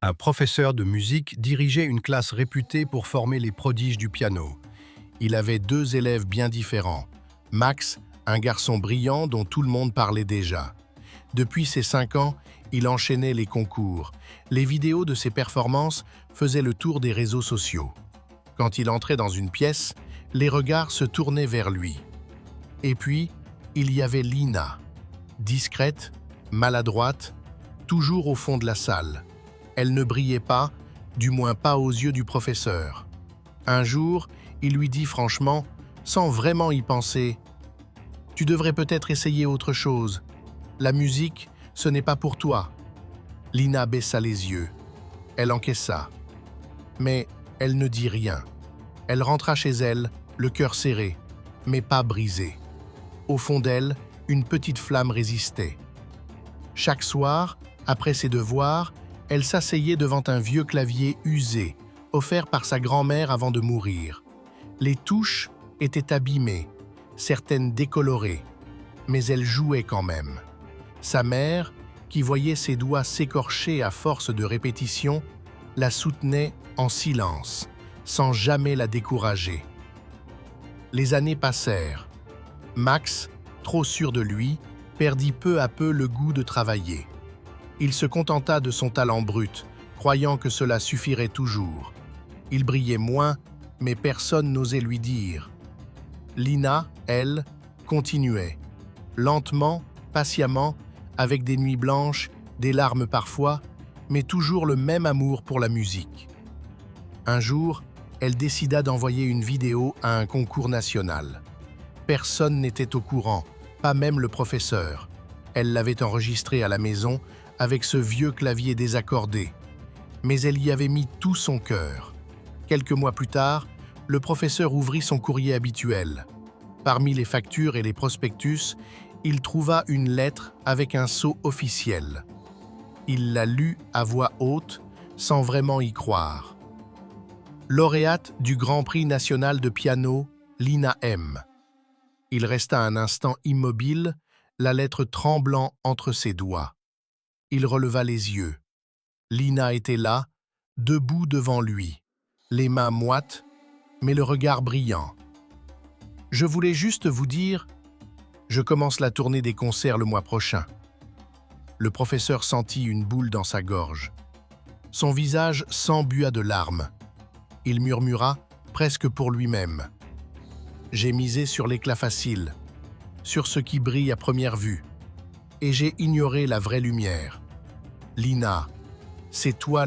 Un professeur de musique dirigeait une classe réputée pour former les prodiges du piano. Il avait deux élèves bien différents. Max, un garçon brillant dont tout le monde parlait déjà. Depuis ses 5 ans, il enchaînait les concours. Les vidéos de ses performances faisaient le tour des réseaux sociaux. Quand il entrait dans une pièce, les regards se tournaient vers lui. Et puis, il y avait Lina, discrète, maladroite, toujours au fond de la salle. Elle ne brillait pas, du moins pas aux yeux du professeur. Un jour, il lui dit franchement, sans vraiment y penser, « Tu devrais peut-être essayer autre chose. La musique, ce n'est pas pour toi. » Lina baissa les yeux. Elle encaissa. Mais elle ne dit rien. Elle rentra chez elle, le cœur serré, mais pas brisé. Au fond d'elle, une petite flamme résistait. Chaque soir, après ses devoirs, elle s'asseyait devant un vieux clavier usé, offert par sa grand-mère avant de mourir. Les touches étaient abîmées, certaines décolorées, mais elle jouait quand même. Sa mère, qui voyait ses doigts s'écorcher à force de répétition, la soutenait en silence, sans jamais la décourager. Les années passèrent. Max, trop sûr de lui, perdit peu à peu le goût de travailler. Il se contenta de son talent brut, croyant que cela suffirait toujours. Il brillait moins, mais personne n'osait lui dire. Lina, elle, continuait, lentement, patiemment, avec des nuits blanches, des larmes parfois, mais toujours le même amour pour la musique. Un jour, elle décida d'envoyer une vidéo à un concours national. Personne n'était au courant, pas même le professeur. Elle l'avait enregistrée à la maison avec ce vieux clavier désaccordé. Mais elle y avait mis tout son cœur. Quelques mois plus tard, le professeur ouvrit son courrier habituel. Parmi les factures et les prospectus, il trouva une lettre avec un sceau officiel. Il la lut à voix haute, sans vraiment y croire. Lauréate du Grand Prix national de piano, Lina M. Il resta un instant immobile, la lettre tremblant entre ses doigts. Il releva les yeux. Lina était là, debout devant lui, les mains moites, mais le regard brillant. « Je voulais juste vous dire, je commence la tournée des concerts le mois prochain. » Le professeur sentit une boule dans sa gorge. Son visage s'embua de larmes. Il murmura, presque pour lui-même. « J'ai misé sur l'éclat facile, sur ce qui brille à première vue, et j'ai ignoré la vraie lumière. Lina, c'est toi le